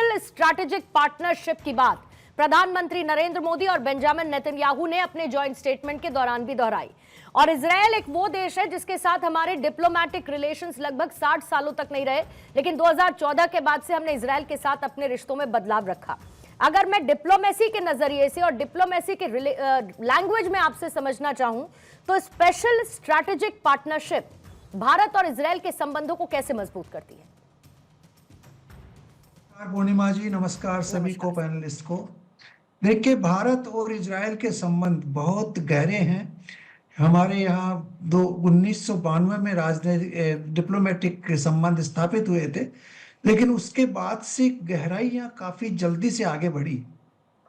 Special strategic partnership की बात प्रधानमंत्री नरेंद्र मोदी और बेंजामिन नेतन्याहू ने अपने जॉइंट स्टेटमेंट के दौरान भी दोहराई। और इजरायल एक वो देश है जिसके साथ हमारे डिप्लोमेटिक रिलेशंस लगभग 60 सालों तक नहीं रहे, लेकिन 2014 के बाद से हमने इजरायल के साथ अपने रिश्तों में बदलाव रखा। अगर मैं डिप्लोमेसी के नजरिए से और डिप्लोमेसी के लैंग्वेज में आपसे समझना चाहूं तो स्पेशल स्ट्रैटेजिक पार्टनरशिप भारत और इजरायल के संबंधों को कैसे मजबूत करती है? पूर्णिमा जी नमस्कार सभी को, पैनलिस्ट को। देखिए, भारत और इजरायल के संबंध बहुत गहरे हैं। हमारे यहाँ 1992 में राजनीतिक डिप्लोमेटिक संबंध स्थापित हुए थे, लेकिन उसके बाद से गहराइयाँ काफी जल्दी से आगे बढ़ी।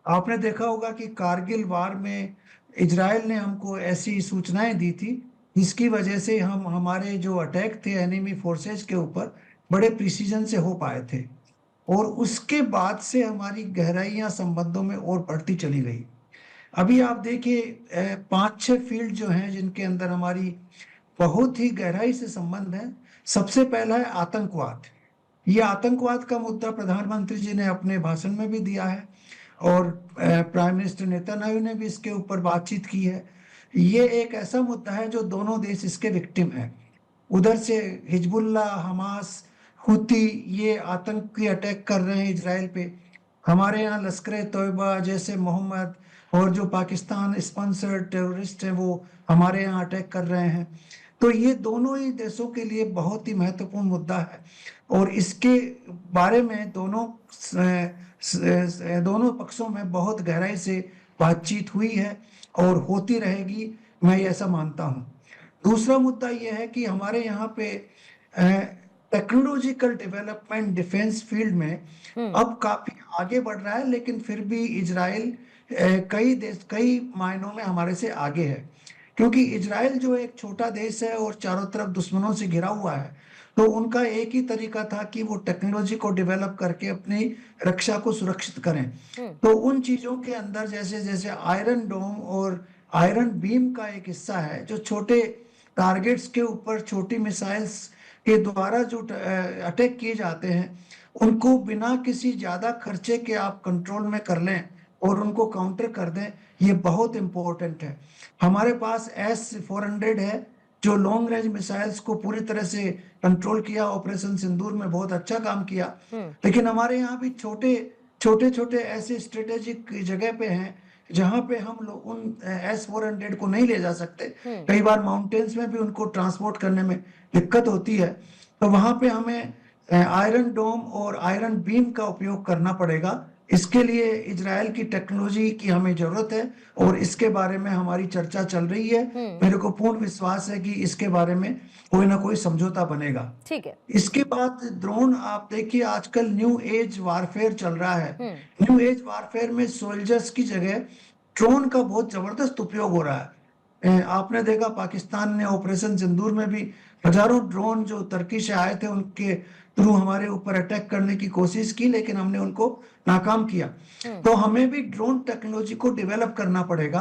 आपने देखा होगा कि कारगिल वार में इजरायल ने हमको ऐसी सूचनाएं दी थी जिसकी वजह से हम हमारे जो अटैक थे एनिमी फोर्सेज के ऊपर बड़े प्रिसीजन से हो पाए थे, और उसके बाद से हमारी गहराइयां संबंधों में और बढ़ती चली गई। अभी आप देखिए 5-6 फील्ड जो हैं जिनके अंदर हमारी बहुत ही गहराई से संबंध है। सबसे पहला है आतंकवाद। ये आतंकवाद का मुद्दा प्रधानमंत्री जी ने अपने भाषण में भी दिया है और प्राइम मिनिस्टर नेतन्याहू ने भी इसके ऊपर बातचीत की है। ये एक ऐसा मुद्दा है जो दोनों देश इसके विक्टिम हैं। उधर से हिजबुल्ला, हमास, हुती ये आतंकी अटैक कर रहे हैं इजराइल पे। हमारे यहाँ लश्कर तोयबा जैसे मोहम्मद और जो पाकिस्तान स्पॉन्सर्ड टेररिस्ट हैं वो हमारे यहाँ अटैक कर रहे हैं। तो ये दोनों ही देशों के लिए बहुत ही महत्वपूर्ण मुद्दा है और इसके बारे में दोनों पक्षों में बहुत गहराई से बातचीत हुई है और होती रहेगी, मैं ऐसा मानता हूँ। दूसरा मुद्दा यह है कि हमारे यहाँ पे टेक्नोलॉजिकल डेवलपमेंट डिफेंस फील्ड में अब काफी आगे बढ़ रहा है, लेकिन फिर भी इजराइल कई मायनों में हमारे से आगे है, क्योंकि इजराइल जो एक छोटा देश है और चारों तरफ दुश्मनों से घिरा हुआ है, तो उनका एक ही तरीका था कि वो टेक्नोलॉजी को डेवलप करके अपनी रक्षा को सुरक्षित करें। तो उन चीजों के अंदर जैसे जैसे आयरन डोम और आयरन बीम का एक हिस्सा है, जो छोटे टारगेट्स के ऊपर छोटी मिसाइल्स के द्वारा जो अटैक किए जाते हैं उनको बिना किसी ज्यादा खर्चे के आप कंट्रोल में कर लें और उनको काउंटर कर दें, ये बहुत इंपॉर्टेंट है। हमारे पास S-400 है जो लॉन्ग रेंज मिसाइल्स को पूरी तरह से कंट्रोल किया, ऑपरेशन सिंदूर में बहुत अच्छा काम किया। लेकिन हमारे यहाँ भी छोटे ऐसे स्ट्रेटेजिक जगह पे हैं जहां पे हम लोग उन S-400 को नहीं ले जा सकते। कई बार माउंटेन्स में भी उनको ट्रांसपोर्ट करने में दिक्कत होती है, तो वहां पे हमें आयरन डोम और आयरन बीम का उपयोग करना पड़ेगा। इसके लिए इजराइल की टेक्नोलॉजी की हमें जरूरत है और इसके बारे में हमारी चर्चा चल रही है। मेरे को पूर्ण विश्वास है कि इसके बारे में कोई ना कोई समझौता बनेगा। ठीक है। इसके बाद ड्रोन, आप देखिए आजकल न्यू एज वारफेयर चल रहा है। न्यू एज वारफेयर में सोल्जर्स की जगह ड्रोन का बहुत जबरदस्त उपयोग हो रहा है। आपने देखा पाकिस्तान ने ऑपरेशन सिंदूर में भी हजारों ड्रोन जो तुर्की से आए थे उनके थ्रू हमारे ऊपर अटैक करने की कोशिश की, लेकिन हमने उनको नाकाम किया। तो हमें भी ड्रोन टेक्नोलॉजी को डेवलप करना पड़ेगा।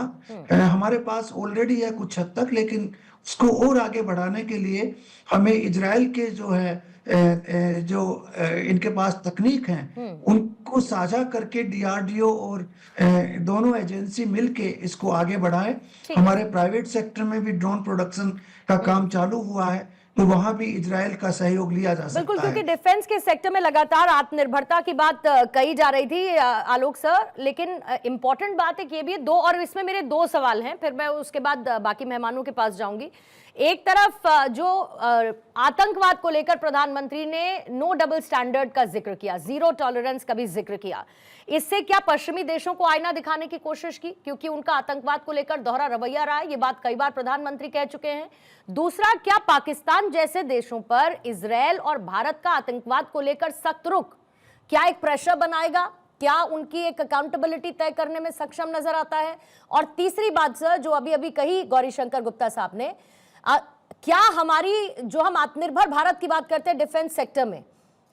हमारे पास ऑलरेडी है कुछ हद तक, लेकिन उसको और आगे बढ़ाने के लिए हमें इजराइल के जो है इनके पास तकनीक हैं उनको साझा करके DRDO और दोनों एजेंसी मिलके इसको आगे बढ़ाएं। हमारे प्राइवेट सेक्टर में भी ड्रोन प्रोडक्शन का काम चालू हुआ है, तो वहां भी इजराइल का सहयोग लिया जा सकता है। बिल्कुल, क्योंकि डिफेंस के सेक्टर में लगातार आत्मनिर्भरता की बात कही जा रही थी आलोक सर, लेकिन इंपॉर्टेंट बात एक ये भी है दो, और इसमें मेरे दो सवाल हैं, फिर मैं उसके बाद बाकी मेहमानों के पास जाऊंगी। एक तरफ जो आतंकवाद को लेकर प्रधानमंत्री ने नो डबल स्टैंडर्ड का जिक्र किया, जीरो टॉलरेंस का भी जिक्र किया, इससे क्या पश्चिमी देशों को आईना दिखाने की कोशिश की, क्योंकि उनका आतंकवाद को लेकर दोहरा रवैया रहा है, ये बात कई बार प्रधानमंत्री कह चुके हैं। दूसरा, क्या पाकिस्तान जैसे देशों पर इजरायल और भारत का आतंकवाद को लेकर सख्त रुख क्या एक प्रेशर बनाएगा, क्या उनकी एक अकाउंटेबिलिटी तय करने में सक्षम नजर आता है? और तीसरी बात सर, जो अभी अभी कही गौरीशंकर गुप्ता साहब ने, क्या हमारी जो हम आत्मनिर्भर भारत की बात करते हैं डिफेंस सेक्टर में,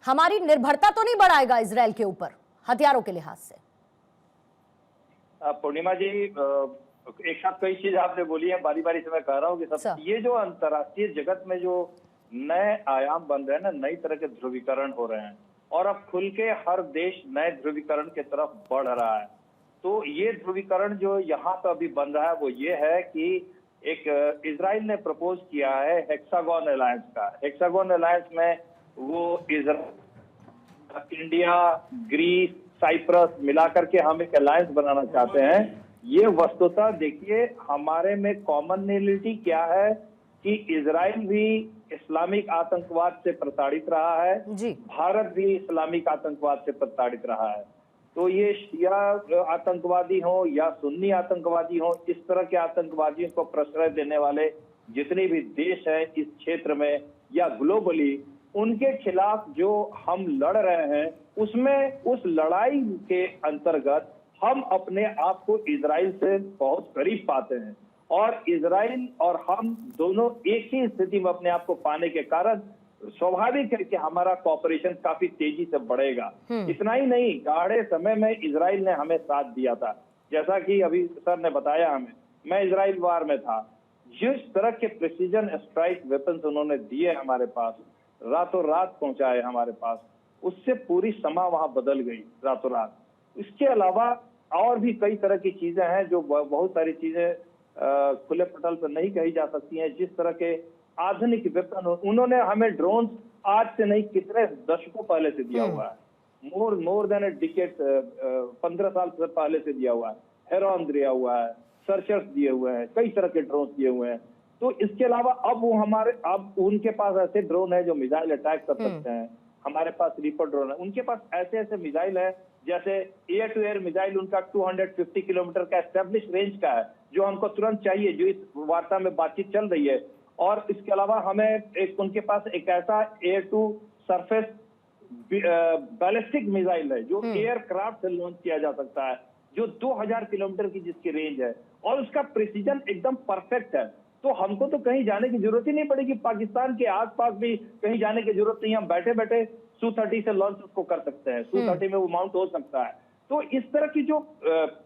हमारी निर्भरता तो नहीं बढ़ाएगा इजरायल के ऊपर हथियारों के लिहाज से? पूर्णिमा जी, एक साथ कई चीज आपने बोली है, बारी बारी से मैं कह रहा हूँ कि सब ये जो अंतर्राष्ट्रीय जगत में जो नए आयाम बन रहे हैं ना, नई तरह के ध्रुवीकरण हो रहे हैं, और अब खुल के हर देश नए ध्रुवीकरण की तरफ बढ़ रहा है। तो ये ध्रुवीकरण जो यहाँ पे अभी बन रहा है वो ये है कि एक इजराइल ने प्रपोज किया है हेक्सागोन अलायंस का। हेक्सागोन अलायंस में वो इंडिया, ग्रीस, साइप्रस मिलाकर के हम एक अलायंस बनाना चाहते हैं। ये वस्तुतः देखिए हमारे में कॉमनलिटी क्या है कि इजराइल भी इस्लामिक आतंकवाद से प्रताड़ित रहा है, जी। भारत भी इस्लामिक आतंकवाद से प्रताड़ित रहा है। तो ये शिया आतंकवादी हो या सुन्नी आतंकवादी हो, इस तरह के आतंकवादियों को प्रश्रय देने वाले जितने भी देश हैं इस क्षेत्र में या ग्लोबली, उनके खिलाफ जो हम लड़ रहे हैं उसमें उस लड़ाई के अंतर्गत हम अपने आप को इजराइल से बहुत करीब पाते हैं और इजराइल और हम दोनों एक ही स्थिति में अपने आप को पाने के कारण स्वाभाविक है कि हमारा कॉपरेशन काफी तेजी से बढ़ेगा। इतना ही नहीं, गाढ़े समय में इजराइल ने हमें साथ दिया था। जैसा कि अभी सर ने बताया हमें, मैं इजराइल वार में था, जिस तरह के प्रिसीजन स्ट्राइक वेपन्स उन्होंने दिए हमारे पास, रातों रात पहुंचाए हमारे पास, उससे पूरी समा वहां बदल गई रातों रात। इसके अलावा और भी कई तरह की चीजें हैं जो बहुत सारी चीजें खुले पटल पर नहीं कही जा सकती हैं। जिस तरह के आधुनिक वेपन उन्होंने हमें ड्रोन आज से नहीं कितने दशकों पहले से दिया हुआ है, मोर देन ए डिकेड, 15 साल से पहले से दिया हुआ है। हेरॉन दिया हुआ है, सर्चर्स दिए हुए हैं, कई तरह के ड्रोन दिए हुए हैं। तो इसके अलावा अब उनके पास ऐसे ड्रोन है जो मिसाइल अटैक कर सकते हैं। हमारे पास रीपर ड्रोन है, उनके पास ऐसे ऐसे मिसाइल है, जैसे एयर टू एयर मिसाइल उनका 250 किलोमीटर का एस्टेब्लिश रेंज का है, जो हमको तुरंत चाहिए, जो इस वार्ता में बातचीत चल रही है। और इसके अलावा हमें उनके पास एक ऐसा air to surface ballistic missile है जो एयरक्राफ्ट से लॉन्च किया जा सकता है, जो 2000 किलोमीटर की जिसकी रेंज है और उसका प्रिसीजन एकदम परफेक्ट है। तो हमको तो कहीं जाने की जरूरत ही नहीं पड़ेगी, पाकिस्तान के आसपास भी कहीं जाने की जरूरत नहीं, हम बैठे बैठे Su-30 से लॉन्च उसको कर सकते हैं, Su-30 में वो माउंट हो सकता है। तो इस तरह की जो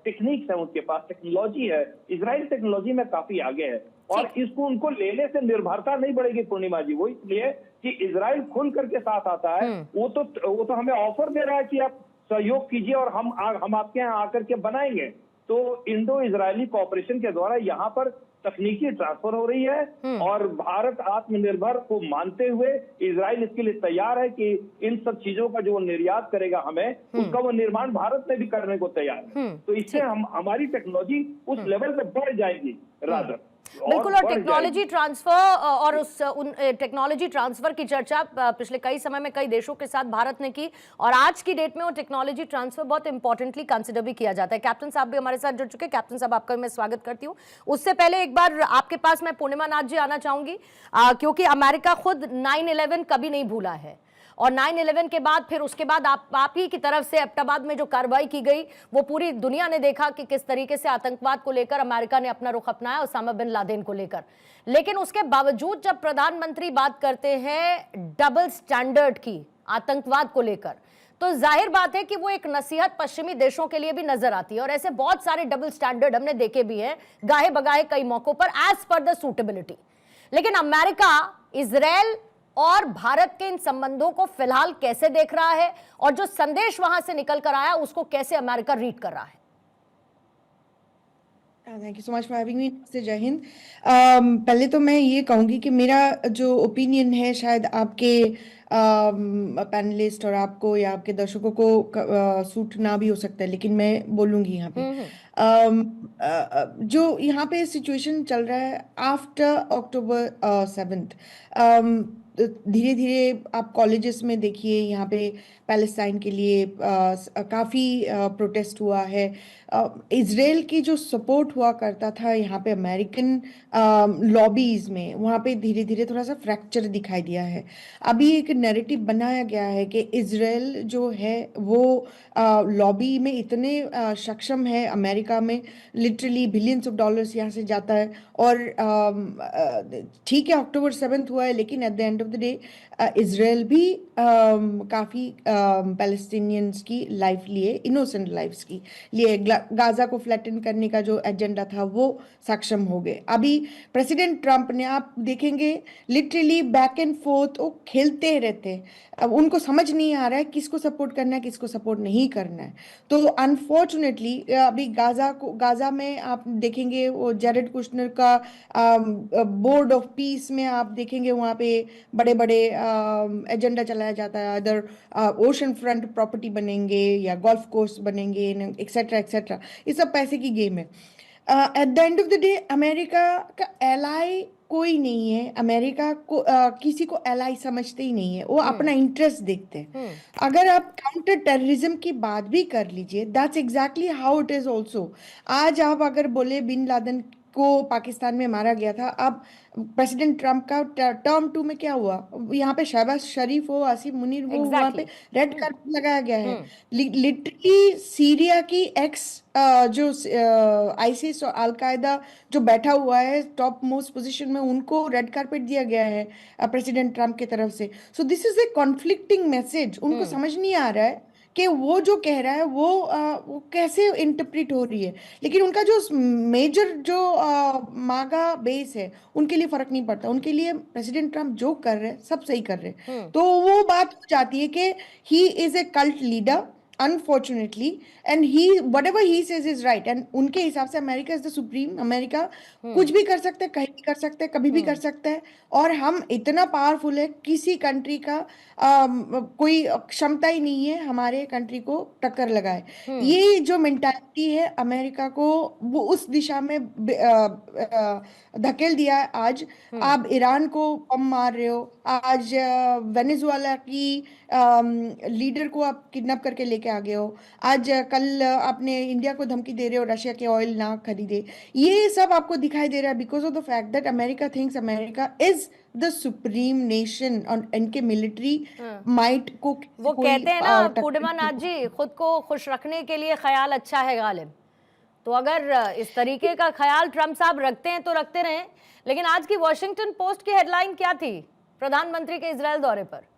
टेक्निक्स है उनके पास, टेक्नोलॉजी है, इजराइल टेक्नोलॉजी में काफी आगे है और इसको उनको लेने से निर्भरता नहीं बढ़ेगी पूर्णिमा जी। वो इसलिए कि इजराइल खुल करके साथ आता है, वो तो हमें ऑफर दे रहा है कि आप सहयोग कीजिए और हम आपके यहाँ आकर के बनाएंगे। तो इंडो इजरायली कॉपरेशन के द्वारा यहाँ पर तकनीकी ट्रांसफर हो रही है और भारत आत्मनिर्भर को मानते हुए इजराइल इसके लिए तैयार है कि इन सब चीजों का जो निर्यात करेगा हमें, उसका वो निर्माण भारत में भी करने को तैयार है। तो इससे हमारी टेक्नोलॉजी उस लेवल पे बढ़ जाएगी रादर। बिल्कुल, और टेक्नोलॉजी ट्रांसफर और उन टेक्नोलॉजी ट्रांसफर की चर्चा पिछले कई समय में कई देशों के साथ भारत ने की और आज की डेट में वो टेक्नोलॉजी ट्रांसफर बहुत इंपॉर्टेंटली कंसिडर भी किया जाता है। कैप्टन साहब भी हमारे साथ जुड़ चुके हैं। कैप्टन साहब, आपका मैं स्वागत करती हूँ। उससे पहले एक बार आपके पास मैं पूर्णिमा नाथ जी आना चाहूंगी, क्योंकि अमेरिका खुद 9/11 कभी नहीं भूला है और 9/11 के बाद फिर उसके बाद आप ही की तरफ से एबटाबाद में जो कार्रवाई की गई, वो पूरी दुनिया ने देखा कि किस तरीके से आतंकवाद को लेकर अमेरिका ने अपना रुख अपनाया ओसामा बिन लादेन को लेकर। लेकिन उसके बावजूद जब प्रधानमंत्री बात करते हैं डबल स्टैंडर्ड की आतंकवाद को लेकर, तो जाहिर बात है कि वो एक नसीहत पश्चिमी देशों के लिए भी नजर आती है और ऐसे बहुत सारे डबल स्टैंडर्ड हमने देखे भी हैं गाहे बगाहे कई मौकों पर एज पर द सूटेबिलिटी। लेकिन अमेरिका इजराइल और भारत के इन संबंधों को फिलहाल कैसे देख रहा है और जो संदेश वहां से निकल कर आया उसको कैसे अमेरिका रीड कर रहा है? Thank you so much for having me. से जय हिंद। पहले तो मैं ये कहूँगी कि मेरा जो ओपिनियन है शायद आपके पैनलिस्ट और आपको या आपके दर्शकों को सूट ना भी हो सकता है, लेकिन मैं बोलूँगी यहाँ पे जो यहाँ पे सिचुएशन चल रहा है आफ्टर अक्टूबर 7th। धीरे धीरे आप कॉलेजेस में देखिए, यहाँ पे पैलेस्टाइन के लिए काफ़ी प्रोटेस्ट हुआ है। इजराइल की जो सपोर्ट हुआ करता था यहाँ पे अमेरिकन लॉबीज में, वहाँ पे धीरे धीरे थोड़ा सा फ्रैक्चर दिखाई दिया है। अभी एक नैरेटिव बनाया गया है कि इजराइल जो है वो लॉबी में इतने सक्षम है अमेरिका अमेरिका में लिटरली बिलियंस ऑफ डॉलर्स यहाँ से जाता है। और ठीक है, October 7 हुआ है, लेकिन at the end of the day Israel भी काफ़ी पैलेस्टीनियंस की लाइफ लिए, इनोसेंट लाइफ्स की लिए, गाजा को फ्लैटन करने का जो एजेंडा था वो सक्षम हो गए। अभी प्रेसिडेंट ट्रंप ने, आप देखेंगे लिटरली बैक एंड फोर्थ वो खेलते रहते हैं। अब उनको समझ नहीं आ रहा है किसको सपोर्ट करना है, किसको सपोर्ट नहीं करना है। तो अनफॉर्चुनेटली अभी गाजा में आप देखेंगे वो जेरेड कुशनर का बोर्ड ऑफ पीस में आप देखेंगे वहाँ पे बड़े बड़े एजेंडा चलाया जाता है, अदर ओशन फ्रंट प्रॉपर्टी बनेंगे या गोल्फ कोर्स बनेंगे, एक्सेट्रा एक्सेट्रा। ये सब पैसे की गेम है। At the end of the day America का एलाई कोई नहीं है। अमेरिका को किसी को एलाई समझते ही नहीं है, वो अपना इंटरेस्ट देखते हैं। अगर आप काउंटर टेररिज्म की बात भी कर लीजिए, that's exactly how it is also. आज आप अगर बोले बिन लादेन को पाकिस्तान में मारा गया था, अब प्रेसिडेंट ट्रंप का टर्म 2 में क्या हुआ, यहाँ पे शहबाज शरीफ हो, आसिफ मुनीर हो, वहाँ पे रेड कार्पेट लगाया गया है। लिटरली सीरिया की एक्स जो आईसिस और अलकायदा जो बैठा हुआ है टॉप मोस्ट पोजीशन में, उनको रेड कार्पेट दिया गया है प्रेसिडेंट ट्रंप की तरफ से। So this is a conflicting message. उनको समझ नहीं आ रहा है कि वो जो कह रहा है वो कैसे इंटरप्रेट हो रही है। लेकिन उनका जो मेजर जो मागा बेस है, उनके लिए फर्क नहीं पड़ता। उनके लिए प्रेसिडेंट ट्रंप जो कर रहे हैं सब सही कर रहे हैं। तो वो बात हो जाती है कि he is a cult leader unfortunately, and he whatever he says is right, and उनके हिसाब से America is the supreme. America कुछ भी कर सकता है, कहीं भी कर सकता है, कभी भी कर सकता है। और हम इतना पावरफुल है, किसी कंट्री का कोई क्षमता ही नहीं है हमारे कंट्री को टक्कर लगाए। ये जो मेंटालिटी है अमेरिका को, वो उस दिशा में धकेल दिया है। आज आप ईरान को बम मार रहे हो, आज वेनेजुएला की लीडर को आप किडनैप करके लेके आ गए हो, आज कल आपने इंडिया को धमकी दे रहे हो रशिया के ऑयल ना खरीदे। ये सब आपको दिखाई दे रहा है because of the fact that America thinks America is the supreme nation. और इनके मिलिट्री माइट को वो कहते हैं ना पूर्णिमा नाथ जी, खुद को खुश रखने के लिए ख्याल अच्छा है गालिब। तो अगर इस तरीके का ख्याल ट्रंप साहब रखते हैं तो रखते रहें। लेकिन आज की वॉशिंगटन पोस्ट की हेडलाइन क्या थी प्रधानमंत्री के इजराइल दौरे पर?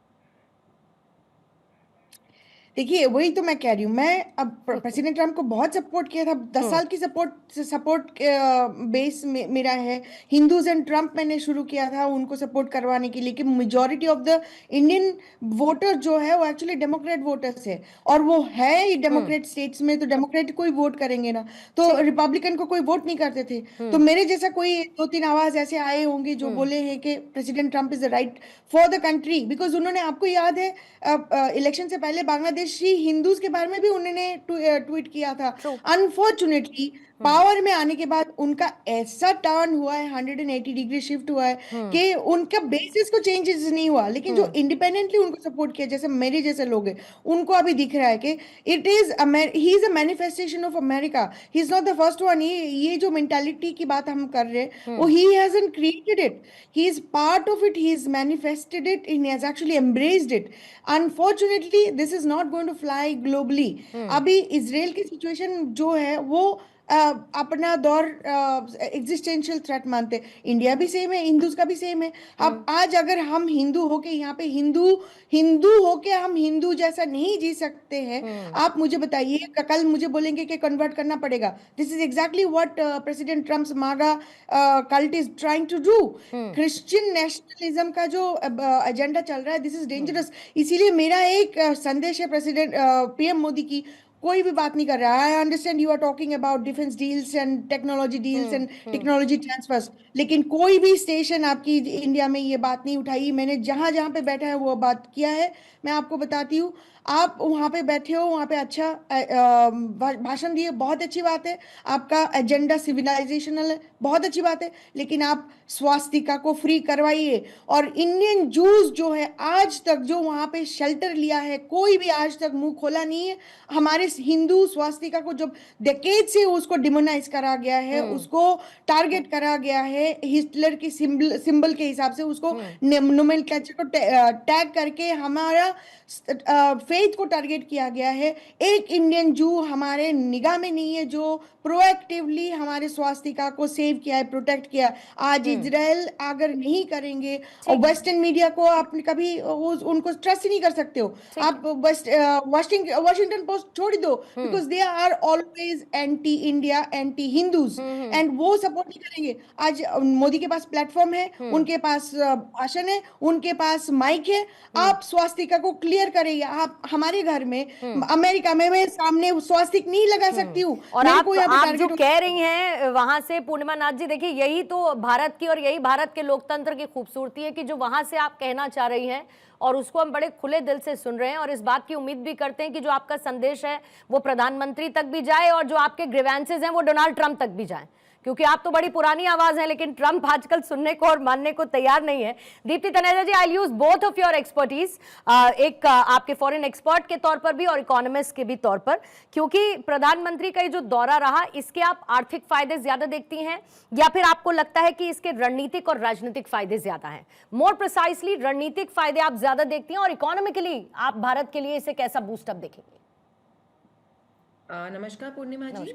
देखिए वही तो मैं कह रही हूँ। मैं अब प्रेसिडेंट ट्रंप को बहुत सपोर्ट किया था, 10 साल की सपोर्ट बेस मेरा है। हिंदूज एंड ट्रंप मैंने शुरू किया था उनको सपोर्ट करवाने के लिए कि majority of the Indian voter जो है वो एक्चुअली डेमोक्रेट वोटर्स है, और वो है ही डेमोक्रेट स्टेट्स में, तो डेमोक्रेट को ही वोट करेंगे ना, तो रिपब्लिकन को कोई वोट नहीं करते थे। तो मेरे जैसा कोई 2-3 आवाज ऐसे आए होंगे जो बोले हैं कि president Trump is the right for the country. Because उन्होंने, आपको याद है इलेक्शन से पहले बांग्लादेशी हिंदूज के बारे में भी उन्होंने ट्वीट किया था। अनफॉर्चुनेटली पावर में आने के बाद उनका ऐसा टर्न हुआ है, 180 डिग्री शिफ्ट हुआ है कि उनका बेसिस को चेंजेस नहीं हुआ, लेकिन जो इंडिपेंडेंटली उनको सपोर्ट किया, जैसे मेरे जैसे लोग हैं, उनको अभी दिख रहा है कि it is he is a manifestation of America. He is not the first one. ये जो मेंटालिटी की बात हम कर रहे हैं वो he hasn't created it, he is part of it, he is manifested it, he has actually embraced it. Unfortunately this is not going to fly globally. अभी इजराइल की सिचुएशन जो है वो अपना दौर एग्जिस्टेंशियल थ्रेट मानते। इंडिया भी same है, हिंदूज का भी सेम है। अब आज अगर हम हिंदू होके यहाँ पे हिंदू होके हम हिंदू जैसा नहीं जी सकते हैं, आप मुझे बताइए, कल मुझे बोलेंगे कि कन्वर्ट करना पड़ेगा। This is exactly what president Trump's MAGA cult is trying to do. Christian nationalism का जो एजेंडा चल रहा है, दिस इज डेंजरस। इसीलिए मेरा एक संदेश है प्रेसिडेंट पीएम मोदी की, कोई भी बात नहीं कर रहा है। I understand you are talking about defence deals and technology deals and technology transfers, लेकिन कोई भी स्टेशन आपकी इंडिया में ये बात नहीं उठाई। मैंने जहां जहां पे बैठा है वो बात किया है। मैं आपको बताती हूँ, आप वहाँ पे बैठे हो, वहाँ पे अच्छा भाषण दिए, बहुत अच्छी बात है। आपका एजेंडा सिविलाइजेशनल है, बहुत अच्छी बात है, लेकिन आप स्वास्तिका को फ्री करवाइए। और इंडियन जूस जो है आज तक जो वहाँ पे शेल्टर लिया है, कोई भी आज तक मुंह खोला नहीं है। हमारे इस हिंदू स्वास्तिका को जब डेकेड से उसको डिमोनाइज करा गया है, उसको टारगेट करा गया है, हिटलर की सिंबल के हिसाब से उसको नोमेनक्लेचर को टैग करके हमारा फेथ को टारगेट किया गया है। एक इंडियन जू हमारे निगाह में नहीं है जो प्रोएक्टिवली हमारे स्वास्तिका को सेव किया है, प्रोटेक्ट किया। आज इजराइल अगर नहीं करेंगे, और वेस्टर्न मीडिया को आप कभी उनको ट्रस्ट ही नहीं कर सकते हो। आप वाशिंगटन पोस्ट छोड़ दो, because they are always anti India, anti Hindus, and वो सपोर्ट नहीं करेंगे। आज मोदी के पास प्लेटफॉर्म है, उनके पास भाषण है, उनके पास माइक है। आप स्वास्तिका को क्लियर करेंगे। आप हमारे घर में अमेरिका में मैं सामने स्वास्तिक नहीं लगा सकती हूँ। और आप जो कह रही हैं वहां से, पूर्णिमा नाथ जी, देखिए यही तो भारत की और यही भारत के लोकतंत्र की खूबसूरती है कि जो वहां से आप कहना चाह रही हैं और उसको हम बड़े खुले दिल से सुन रहे हैं, और इस बात की उम्मीद भी करते हैं कि जो आपका संदेश है वो प्रधानमंत्री तक भी जाए और जो आपके ग्रीवेंसेस हैं वो डोनाल्ड ट्रंप तक भी जाए, क्योंकि आप तो बड़ी पुरानी आवाज हैं, लेकिन ट्रंप आजकल सुनने को और मानने को तैयार नहीं है। Deepti Taneja ji, I use both of your expertise, एक आपके फॉरेन एक्सपर्ट के तौर पर भी और इकोनॉमिस्ट के भी तौर पर, क्योंकि प्रधानमंत्री का ये जो दौरा रहा, इसके आप आर्थिक फायदे ज्यादा देखती हैं या फिर आपको लगता है कि इसके रणनीतिक और राजनीतिक फायदे ज्यादा हैं? मोर प्रिसाइसली रणनीतिक फायदे आप ज्यादा देखती हैं, और इकोनॉमिकली आप भारत के लिए इसे कैसा बूस्टअप देखेंगे? नमस्कार पूर्णिमा जी।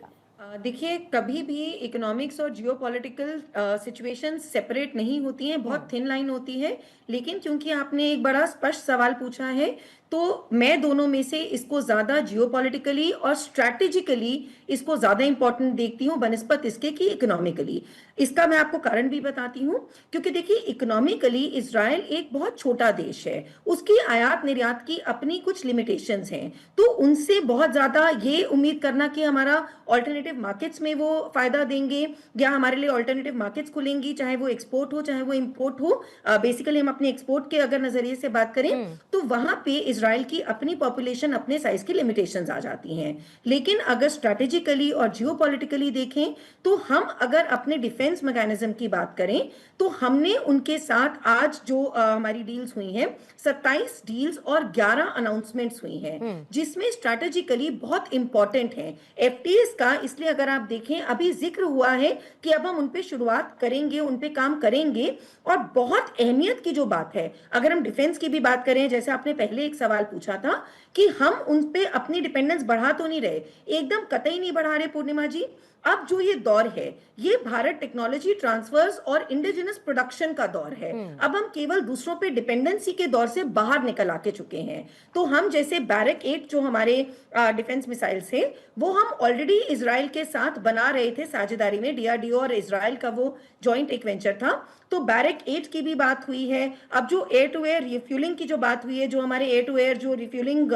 देखिए, कभी भी इकोनॉमिक्स और जियोपॉलिटिकल सिचुएशन सेपरेट नहीं होती हैं, बहुत थिन लाइन होती है। लेकिन क्योंकि आपने एक बड़ा स्पष्ट सवाल पूछा है, तो मैं दोनों में से इसको ज्यादा जियोपॉलिटिकली और स्ट्रैटेजिकली इसको ज्यादा इंपॉर्टेंट देखती हूँ बनस्पत इसके कि इकोनॉमिकली। इसका मैं आपको कारण भी बताती हूँ, क्योंकि देखिए इकोनॉमिकली इजराइल एक बहुत छोटा देश है, उसकी आयात निर्यात की अपनी कुछ लिमिटेशंस हैं, तो उनसे बहुत ज्यादा ये उम्मीद करना कि हमारा ऑल्टरनेटिव मार्केट्स में वो फायदा देंगे या हमारे लिए ऑल्टरनेटिव मार्केट्स खुलेंगी, चाहे वो एक्सपोर्ट हो चाहे वो इम्पोर्ट हो। बेसिकली हम अपने एक्सपोर्ट के अगर नजरिए से बात करें तो वहां पे इजराइल की अपनी पॉपुलेशन, अपने साइज की लिमिटेशंस आ जाती हैं। लेकिन अगर स्ट्रैटेजिकली और जियोपॉलिटिकली देखें तो हम अगर अपने डिफेंस मैकेनिज्म की बात करें तो हमने उनके साथ आज जो हमारी डील्स हुई हैं, 27 डील्स और 11 अनाउंसमेंट्स हुई हैं, जिसमें स्ट्रैटेजिकली बहुत इंपॉर्टेंट है एफटीएस का। इसलिए अगर आप देखें, अभी जिक्र हुआ है कि अब हम उन पे शुरुआत करेंगे, उन पे काम करेंगे। और बहुत अहमियत की जो बात है, अगर हम डिफेंस की भी बात करें, जैसे आपने पहले एक सवाल पूछा था कि हम उन पे अपनी डिपेंडेंस बढ़ा तो नहीं रहे, एकदम कतई नहीं बढ़ा रहे पूर्णिमा जी। अब जो ये दौर है, ये भारत टेक्नोलॉजी ट्रांसफर्स और इंडिजिनस प्रोडक्शन का दौर है। अब हम केवल दूसरों पे डिपेंडेंसी के दौर से बाहर निकल आके चुके हैं। तो हम जैसे बैरक 8 जो हमारे डिफेंस मिसाइल्स है, वो हम ऑलरेडी इजराइल के साथ बना रहे थे साझेदारी में, डीआरडीओ और इजराइल का वो जॉइंट एक वेंचर था। तो बैरक 8 की भी बात हुई है। अब जो एयर टू एयर रिफ्यूलिंग की जो बात हुई है, जो हमारे एयर टू एयर जो रिफ्यूलिंग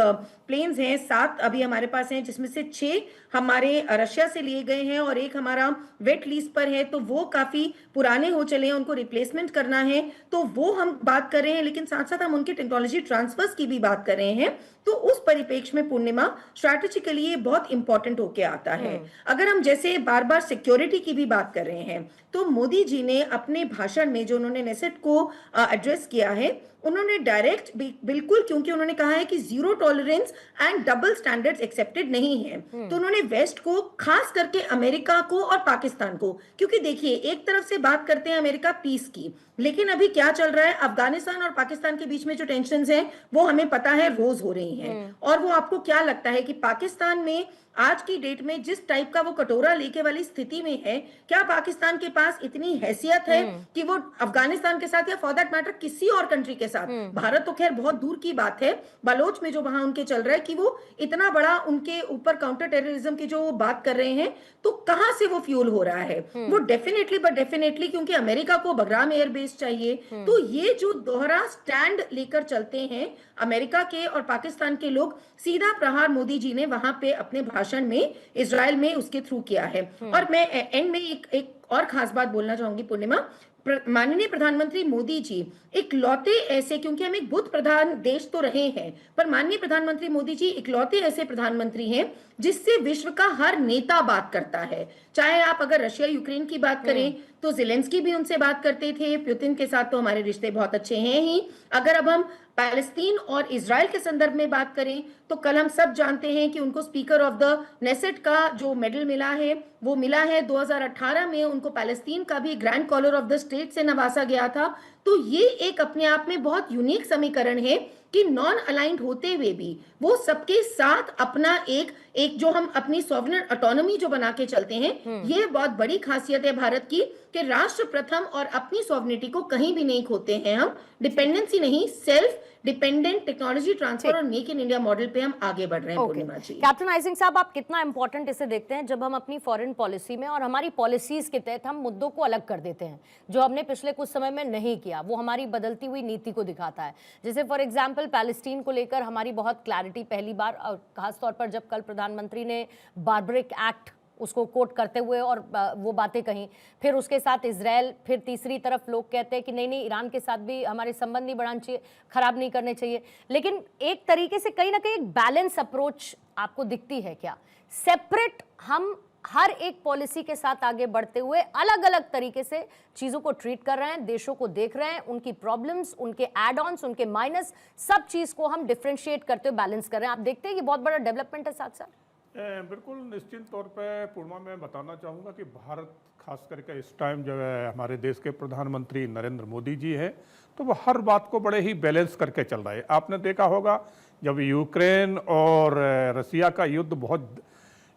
प्लेन्स हैं, 7 अभी हमारे पास हैं, जिसमें से 6 हमारे रशिया से लिए गए हैं और एक हमारा वेट लीज पर है। तो वो काफी पुराने हो चले हैं, उनको रिप्लेसमेंट करना है, तो वो हम बात कर रहे हैं। लेकिन साथ साथ हम उनके टेक्नोलॉजी ट्रांसफर्स की भी बात कर रहे हैं। तो उस परिप्रेक्ष्य में पूर्णिमा स्ट्रैटेजिकली ये बहुत इंपॉर्टेंट होके आता है। अगर हम जैसे बार बार सिक्योरिटी की भी बात कर रहे हैं, तो मोदी जी ने अपने भाषण में जो उन्होंने नेसेट को एड्रेस किया है, उन्होंने डायरेक्ट बिल्कुल, क्योंकि उन्होंने कहा है कि zero tolerance and double standards accepted नहीं है। तो उन्होंने वेस्ट को, खास करके अमेरिका को और पाकिस्तान को, क्योंकि देखिए एक तरफ से बात करते हैं अमेरिका पीस की, लेकिन अभी क्या चल रहा है, अफगानिस्तान और पाकिस्तान के बीच में जो टेंशंस हैं वो हमें पता है रोज हो रही हैं। और वो आपको क्या लगता है कि पाकिस्तान में आज की डेट में जिस टाइप का वो कटोरा लेके वाली स्थिति में है, क्या पाकिस्तान के पास इतनी हैसियत है कि वो अफगानिस्तान के साथ या फॉर दैट मैटर किसी और कंट्री के साथ, भारत तो खैर बहुत दूर की बात है, बलोच में जो वहां उनके चल रहा है, कि वो इतना बड़ा उनके ऊपर काउंटर टेररिज्म की जो बात कर रहे हैं, तो कहां से वो फ्यूल हो रहा है? वो डेफिनेटली क्योंकि अमेरिका को बगराम एयरबेस चाहिए। तो ये जो दोहरा स्टैंड लेकर चलते हैं अमेरिका के और पाकिस्तान के लोग, सीधा प्रहार मोदी जी ने वहां पे अपने भाषण में इजराइल में उसके थ्रू किया है। और मैं एंड में एक और खास बात बोलना चाहूंगी पूर्णिमा, माननीय प्रधानमंत्री मोदी जी इकलौते ऐसे, क्योंकि हम एक बुद्ध प्रधान देश तो रहे हैं, पर माननीय प्रधानमंत्री मोदी जी इकलौते ऐसे प्रधानमंत्री हैं जिससे विश्व का हर नेता बात करता है। चाहे आप अगर रशिया यूक्रेन की बात करें तो ज़ेलेंस्की भी उनसे बात करते थे, पुतिन के साथ तो हमारे रिश्ते बहुत अच्छे हैं ही। अगर अब हम पैलेस्तीन और इजराइल के संदर्भ में बात करें तो कल हम सब जानते हैं कि उनको स्पीकर ऑफ द नेसेट का जो मेडल मिला है वो मिला है। 2018 में उनको पैलेस्तीन का भी grand collar of the state से नवाजा गया था। तो ये एक अपने आप में बहुत यूनिक समीकरण है कि नॉन अलाइंड होते हुए भी वो सबके साथ अपना एक जो हम अपनी सॉवरेन ऑटोनॉमी जो बना के चलते हैं, ये बहुत बड़ी खासियत है भारत की कि राष्ट्र प्रथम और अपनी सॉवरेनिटी को कहीं भी नहीं खोते हैं हम। डिपेंडेंसी नहीं, सेल्फ डिपेंडेंट टेक्नोलॉजी ट्रांसफर और मेक इन इंडिया मॉडल पे हम आगे बढ़ रहे हैं। पूर्णिमा जी, कैप्टन आइजिंग साहब, आप कितना इंपॉर्टेंट इसे देखते हैं जब हम अपनी फॉरेन पॉलिसी में और हमारी पॉलिसीज के तहत हम मुद्दों को अलग कर देते हैं, जो हमने पिछले कुछ समय में नहीं किया। वो हमारी बदलती हुई नीति को दिखाता है। जैसे फॉर एग्जाम्पल पैलेस्टीन को लेकर हमारी बहुत क्लैरिटी पहली बार, और खासतौर पर जब कल प्रधानमंत्री ने बार्बरिक एक्ट उसको कोट करते हुए और वो बातें कहीं, फिर उसके साथ इजराइल, फिर तीसरी तरफ लोग कहते हैं कि नहीं नहीं ईरान के साथ भी हमारे संबंध नहीं बढ़ाने चाहिए, खराब नहीं करने चाहिए। लेकिन एक तरीके से कहीं ना कहीं एक बैलेंस अप्रोच आपको दिखती है क्या? सेपरेट हम हर एक पॉलिसी के साथ आगे बढ़ते हुए अलग अलग तरीके से चीजों को ट्रीट कर रहे हैं, देशों को देख रहे हैं, उनकी प्रॉब्लम्स, उनके एड ऑन्स, उनके माइनस, सब चीज को हम डिफरेंशिएट करते हुए बैलेंस कर रहे हैं। आप देखते हैं कि बहुत बड़ा डेवलपमेंट है साथ साथ। बिल्कुल निश्चित तौर पे पूर्णिमा मैं बताना चाहूँगा कि भारत खास करके इस टाइम जो है हमारे देश के प्रधानमंत्री नरेंद्र मोदी जी हैं, तो वो हर बात को बड़े ही बैलेंस करके चल रहा है। आपने देखा होगा जब यूक्रेन और रसिया का युद्ध बहुत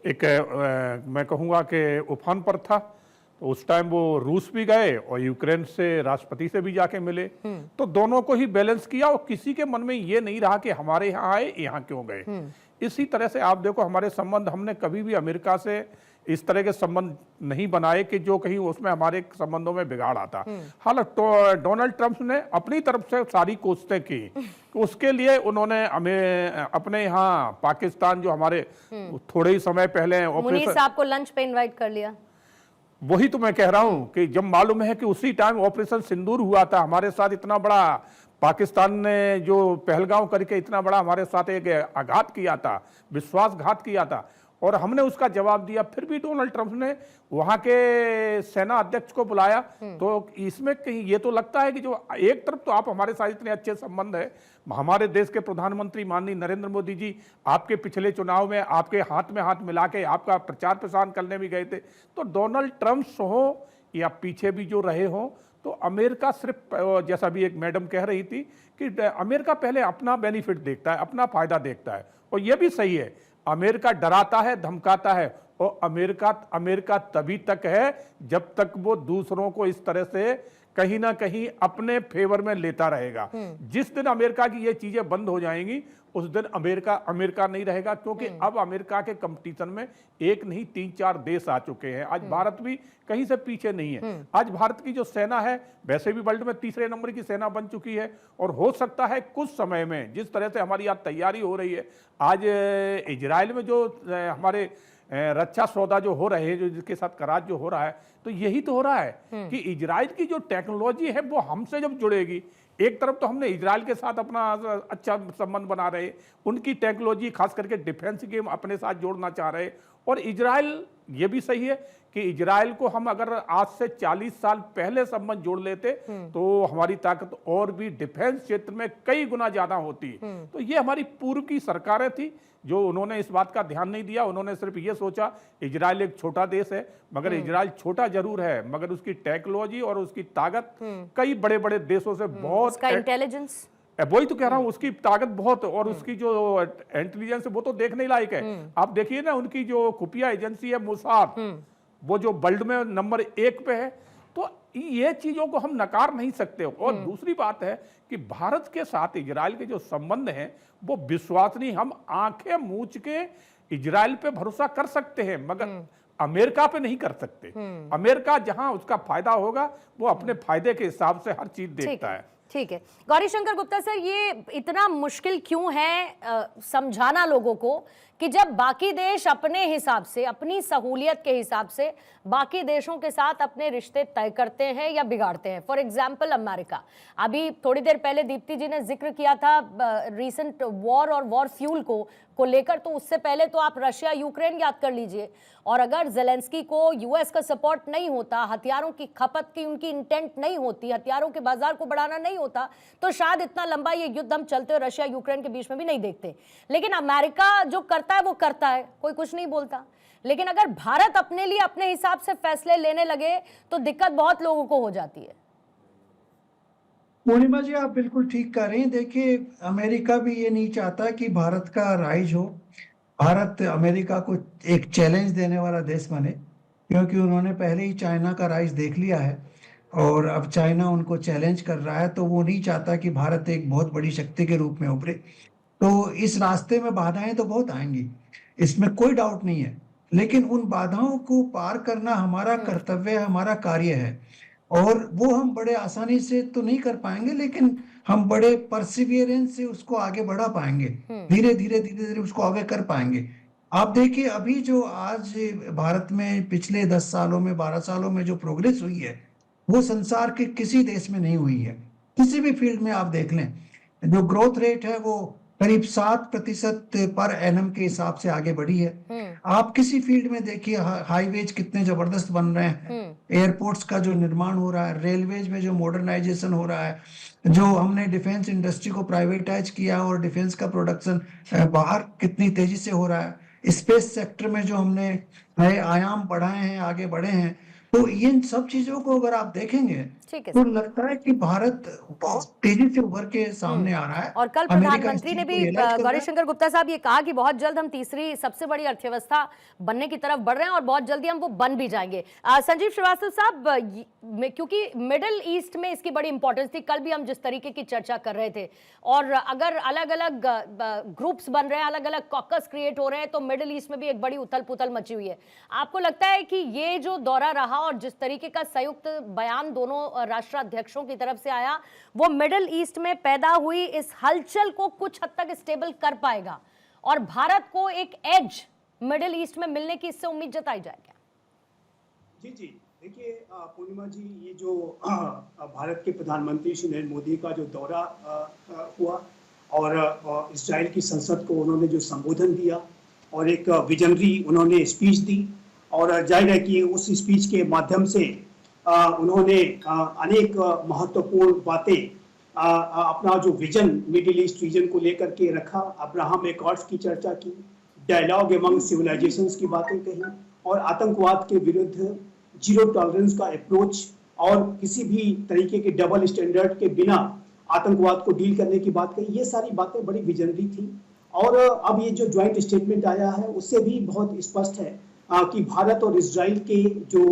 मैं कहूँगा कि उफान पर था, तो उस टाइम वो रूस भी गए और यूक्रेन से राष्ट्रपति से भी जाके मिले, तो दोनों को ही बैलेंस किया और किसी के मन में ये नहीं रहा कि हमारे यहाँ आए, यहाँ क्यों गए। इसी तरह से आप देखो हमारे संबंध, हमने कभी भी अमेरिका से इस तरह के संबंध नहीं बनाए कि जो कहीं उसमें हमारे संबंधों में बिगाड़ आता। हालांकि डोनाल्ड ट्रंप ने अपनी तरफ से सारी कोशिशें की, उसके लिए उन्होंने हमें अपने यहाँ पाकिस्तान जो हमारे थोड़े ही समय पहले मुनीर साहब को लंच पे इनवाइट कर लिया। वही तो मैं कह रहा हूं कि जब मालूम है कि उसी टाइम ऑपरेशन सिंदूर हुआ था, हमारे साथ इतना बड़ा पाकिस्तान ने जो पहलगांव करके इतना बड़ा हमारे साथ एक आघात किया था, विश्वासघात किया था, और हमने उसका जवाब दिया। फिर भी डोनाल्ड ट्रंप ने वहां के सेना अध्यक्ष को बुलाया। तो इसमें कहीं ये तो लगता है कि जो एक तरफ तो आप हमारे साथ इतने अच्छे संबंध है, हमारे देश के प्रधानमंत्री माननीय नरेंद्र मोदी जी आपके पिछले चुनाव में आपके हाथ में हाथ मिला के आपका प्रचार प्रसार करने भी गए थे। तो डोनाल्ड ट्रंप हो या पीछे भी जो रहे हो, तो अमेरिका सिर्फ, जैसा भी एक मैडम कह रही थी कि अमेरिका पहले अपना बेनिफिट देखता है, अपना फायदा देखता है, और यह भी सही है। अमेरिका डराता है, धमकाता है, और अमेरिका तभी तक है जब तक वो दूसरों को इस तरह से कहीं ना कहीं अपने फेवर में लेता रहेगा। जिस दिन अमेरिका की ये चीजें बंद हो जाएंगी उस दिन अमेरिका नहीं रहेगा, क्योंकि अब अमेरिका के कंपटीशन में एक नहीं 3-4 देश आ चुके हैं। आज भारत भी कहीं से पीछे नहीं है। आज भारत की जो सेना है वैसे भी वर्ल्ड में तीसरे नंबर की सेना बन चुकी है, और हो सकता है कुछ समय में जिस तरह से हमारी आज तैयारी हो रही है, आज इजराइल में जो हमारे रक्षा सौदा जो हो रहे हैं, जो जिसके साथ करार जो हो रहा है, तो यही तो हो रहा है कि इजराइल की जो टेक्नोलॉजी है वो हमसे जब जुड़ेगी, एक तरफ तो हमने इजराइल के साथ अपना अच्छा संबंध बना रहे, उनकी टेक्नोलॉजी खास करके डिफेंस की अपने साथ जोड़ना चाह रहे, और इजराइल, ये भी सही है कि इजराइल को हम अगर आज से 40 साल पहले संबंध जोड़ लेते तो हमारी ताकत और भी डिफेंस क्षेत्र में कई गुना ज्यादा होती। तो ये हमारी पूर्व की सरकारें थी जो उन्होंने इस बात का ध्यान नहीं दिया। उन्होंने सिर्फ ये सोचा इजराइल एक छोटा देश है, मगर इजराइल छोटा जरूर है, मगर उसकी टेक्नोलॉजी और उसकी ताकत कई बड़े बड़े देशों से बहुत, इंटेलिजेंस, वही तो कह रहा हूं, उसकी ताकत बहुत, और उसकी जो इंटेलिजेंस है वो तो देखने लायक है। आप देखिए ना, उनकी जो खुफिया एजेंसी है मोसाद, वो जो वर्ल्ड में नंबर 1 पे है। तो ये चीजों को हम नकार नहीं सकते। और दूसरी बात है कि भारत के साथ इजराइल के जो संबंध हैं वो विश्वसनीय, हम आंखें मूंछ के इजराइल पे भरोसा कर सकते हैं, मगर अमेरिका पे नहीं कर सकते। अमेरिका जहां उसका फायदा होगा वो अपने फायदे के हिसाब से हर चीज देखता है। ठीक है। गौरी शंकर गुप्ता सर, ये इतना मुश्किल क्यों है समझाना लोगों को कि जब बाकी देश अपने हिसाब से, अपनी सहूलियत के हिसाब से बाकी देशों के साथ अपने रिश्ते तय करते हैं या बिगाड़ते हैं? फॉर एग्जाम्पल अमेरिका, अभी थोड़ी देर पहले दीप्ति जी ने जिक्र किया था रीसेंट वॉर और वॉर फ्यूल को को लेकर, तो उससे पहले तो आप रशिया यूक्रेन याद कर लीजिए। और अगर जेलेंस्की को यूएस का सपोर्ट नहीं होता, हथियारों की खपत की उनकी इंटेंट नहीं होती, हथियारों के बाजार को बढ़ाना नहीं होता, तो शायद इतना लंबा ये युद्ध हम चलते हुए रशिया यूक्रेन के बीच में भी नहीं देखते। लेकिन अमेरिका जो करता है वो करता है, कोई कुछ नहीं बोलता। लेकिन अगर भारत अपने लिए अपने हिसाब से फैसले लेने लगे तो दिक्कत बहुत लोगों को हो जाती है। पूर्णिमा जी, आप बिल्कुल ठीक कह रही हैं। देखिए, अमेरिका भी ये नहीं चाहता कि भारत का राइज हो, भारत अमेरिका को एक चैलेंज देने वाला देश बने, क्योंकि उन्होंने पहले ही चाइना का राइज देख लिया है और अब चाइना उनको चैलेंज कर रहा है, तो वो नहीं चाहता कि भारत एक बहुत बड़ी शक्ति के रूप में उभरे। तो इस रास्ते में बाधाएं तो बहुत आएंगी, इसमें कोई डाउट नहीं है, लेकिन उन बाधाओं को पार करना हमारा कर्तव्य है, हमारा कार्य है। और वो हम बड़े आसानी से तो नहीं कर पाएंगे, लेकिन हम बड़े परसिवियरेंस से उसको आगे बढ़ा पाएंगे, धीरे धीरे उसको आगे कर पाएंगे। आप देखिए, अभी जो आज भारत में पिछले 10 सालों में 12 सालों में जो प्रोग्रेस हुई है, वो संसार के किसी देश में नहीं हुई है। किसी भी फील्ड में आप देख लें, जो ग्रोथ रेट है वो करीब 7% पर एनम के हिसाब से आगे बढ़ी है। आप किसी फील्ड में देखिए, हाईवेज कितने जबरदस्त बन रहे हैं, एयरपोर्ट्स का जो निर्माण हो रहा है, रेलवेज में जो मॉडर्नाइजेशन हो रहा है, जो हमने डिफेंस इंडस्ट्री को प्राइवेटाइज किया और डिफेंस का प्रोडक्शन बाहर कितनी तेजी से हो रहा है, स्पेस सेक्टर में जो हमने नए आयाम बढ़ाए हैं, आगे बढ़े हैं, तो इन सब चीजों को अगर आप देखेंगे तो लगता है कि भारत बहुत तेजी से उभर के सामने आ रहा है। और कल प्रधानमंत्री ने भी, गौरीशंकर गुप्ता साहब, ये कहा कि बहुत जल्द हम तीसरी सबसे बड़ी अर्थव्यवस्था बनने की तरफ बढ़ रहे हैं और बहुत जल्दी हम वो बन भी जाएंगे। संजीव श्रीवास्तव साहब, क्योंकि मिडिल ईस्ट में इसकी बड़ी इंपॉर्टेंस थी, कल भी हम जिस तरीके की चर्चा कर रहे थे, और अगर अलग अलग ग्रुप्स बन रहे हैं, अलग अलग कॉकस क्रिएट हो रहे हैं, तो मिडिल ईस्ट में भी एक बड़ी उथल पुथल मची हुई है। आपको लगता है कि ये जो दौरा रहा और जिस तरीके का संयुक्त बयान दोनों राष्ट्राध्यक्षों की तरफ से आया, वो मिडिल ईस्ट में पैदा हुई इस हलचल को कुछ हद तक स्टेबल कर पाएगा और भारत को एक एज मिडिल ईस्ट में मिलने की इससे उम्मीद जताई जाए क्या? जी, देखिए पूर्णिमा जी, ये जो भारत के प्रधानमंत्री श्री नरेंद्र मोदी का जो दौरा हुआ और इजराइल की संसद को उन्होंने जो संबोधन दिया और एक विजनरी उन्होंने स्पीच दी, और जाहिर है कि उस स्पीच के माध्यम से उन्होंने अनेक महत्वपूर्ण बातें, अपना जो विजन मिडिल ईस्ट रीजन को लेकर के रखा, अब्राहम एकॉर्ड्स की चर्चा की, डायलॉग एमंग सिविलाइजेशंस की बातें कही और आतंकवाद के विरुद्ध जीरो टॉलरेंस का अप्रोच और किसी भी तरीके के डबल स्टैंडर्ड के बिना आतंकवाद को डील करने की बात कही। ये सारी बातें बड़ी विजनरी थी और अब ये जो ज्वाइंट स्टेटमेंट आया है उससे भी बहुत स्पष्ट है कि भारत और इजराइल के जो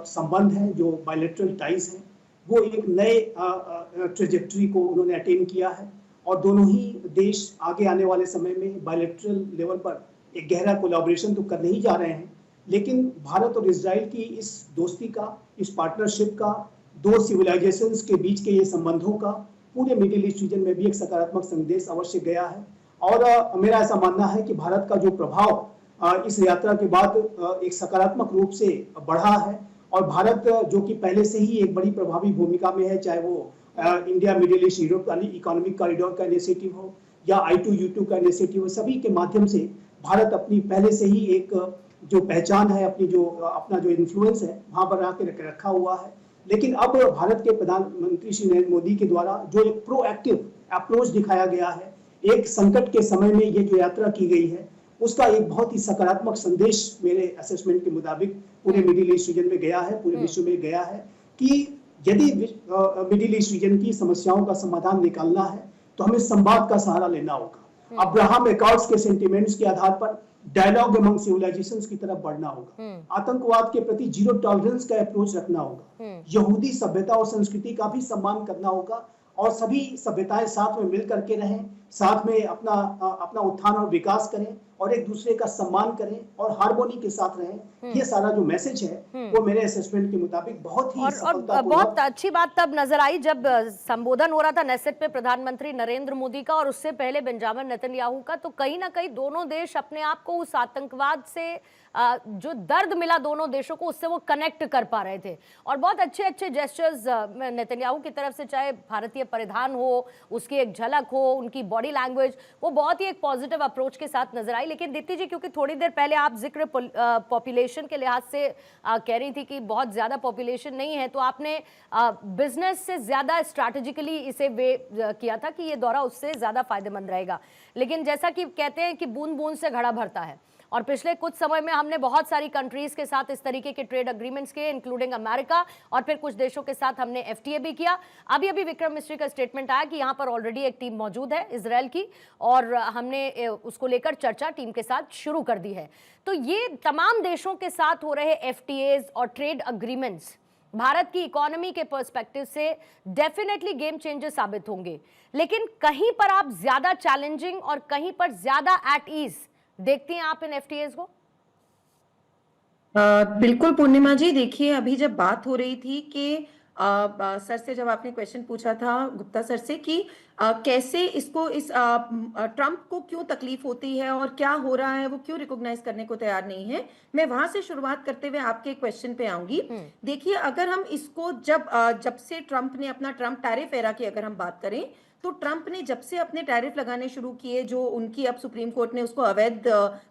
संबंध हैं, जो बायलैटरल टाइज हैं, वो एक नए ट्रेजेक्टरी को उन्होंने अटेन किया है और दोनों ही देश आगे आने वाले समय में बायलैटरल लेवल पर एक गहरा कोलैबोरेशन तो करने ही जा रहे हैं, लेकिन भारत और इजराइल की इस दोस्ती का, इस पार्टनरशिप का, दो सिविलाइजेशंस के बीच के ये संबंधों का पूरे मिडिल ईस्ट रीजन में भी एक सकारात्मक संदेश अवश्य गया है। और मेरा ऐसा मानना है कि भारत का जो प्रभाव इस यात्रा के बाद एक सकारात्मक रूप से बढ़ा है और भारत जो कि पहले से ही एक बड़ी प्रभावी भूमिका में है, चाहे वो India middle east Europe economic corridor का इनिशिएटिव हो या I2U2 का इनिशिएटिव हो, सभी के माध्यम से भारत अपनी पहले से ही एक जो पहचान है, अपना जो इन्फ्लुएंस है वहां पर आके रखा हुआ है। लेकिन अब भारत के प्रधानमंत्री श्री नरेंद्र मोदी के द्वारा जो एक प्रोएक्टिव अप्रोच दिखाया गया है, एक संकट के समय में ये जो यात्रा की गई है, उसका एक बहुत ही सकारात्मक संदेश मेरे असेसमेंट के मुताबिक पूरे मिडिल ईस्ट रीजन में गया है, पूरे विश्व में गया है कि यदि मिडिल ईस्ट रीजन की समस्याओं का समाधान निकालना है तो हमें संवाद का सहारा लेना होगा। अब्राहम एकॉर्ड्स के सेंटिमेंट्स के आधार पर डायलॉग एमंग सिविलाइजेशंस की तरफ बढ़ना होगा, आतंकवाद के प्रति जीरो टॉलरेंस का अप्रोच रखना होगा, यहूदी सभ्यता और संस्कृति का भी सम्मान करना होगा और सभी सभ्यताएं साथ में मिल करके रहें, साथ में अपना उत्थान और विकास करें और एक दूसरे का सम्मान करें और हार्मोनी के साथ रहें। ये सारा जो मैसेज है वो मेरे असेसमेंट के मुताबिक बहुत ही और बहुत अच्छी बात तब नजर आई जब संबोधन हो रहा था नेसेट पे प्रधानमंत्री नरेंद्र मोदी का और उससे पहले बेंजामिन नेतन्याहू का, तो कहीं ना कहीं दोनों देश अपने आप को उस आतंकवाद से जो दर्द मिला दोनों देशों को, उससे वो कनेक्ट कर पा रहे थे और बहुत अच्छे अच्छे जेस्चर्स नेतन्याहू की तरफ से, चाहे भारतीय परिधान हो, उसकी एक झलक हो, उनकी बॉडी लैंग्वेज, वो बहुत ही एक पॉजिटिव अप्रोच के साथ नजर आई। लेकिन दीप्ति जी, क्योंकि थोड़ी देर पहले आप जिक्र पॉपुलेशन के लिहाज से कह रही थी कि बहुत ज्यादा पॉपुलेशन नहीं है, तो आपने बिजनेस से ज्यादा स्ट्रैटेजिकली इसे वे किया था कि ये दौरा उससे ज्यादा फायदेमंद रहेगा। लेकिन जैसा कि कहते हैं कि बूंद बूंद से घड़ा भरता है, और पिछले कुछ समय में हमने बहुत सारी कंट्रीज के साथ इस तरीके के ट्रेड एग्रीमेंट्स किए, इंक्लूडिंग अमेरिका, और फिर कुछ देशों के साथ हमने एफटीए भी किया। अभी विक्रम मिस्री का स्टेटमेंट आया कि यहाँ पर ऑलरेडी एक टीम मौजूद है इजराइल की, और हमने उसको लेकर चर्चा टीम के साथ शुरू कर दी है। तो ये तमाम देशों के साथ हो रहे एफटीएज और ट्रेड अग्रीमेंट्स भारत की इकोनॉमी के पर्सपेक्टिव से डेफिनेटली गेम चेंजर साबित होंगे, लेकिन कहीं पर आप ज्यादा चैलेंजिंग और कहीं पर ज्यादा एट ईज देखती हैं आप इन एफटीएज को? बिल्कुल पूर्णिमा जी, देखिए अभी जब बात हो रही थी कि सर से जब आपने क्वेश्चन पूछा था गुप्ता सर से कि कैसे इसको इस ट्रम्प को क्यों तकलीफ होती है और क्या हो रहा है, वो क्यों रिकॉग्नाइज करने को तैयार नहीं है, मैं वहां से शुरुआत करते हुए आपके क्वेश्चन पे आऊंगी। देखिए, अगर हम इसको जब से ट्रम्प ने अपना ट्रम्प टैरिफ एरा की अगर हम बात करें, तो ट्रम्प ने जब से अपने टैरिफ लगाने शुरू किए, जो उनकी अब सुप्रीम कोर्ट ने उसको अवैध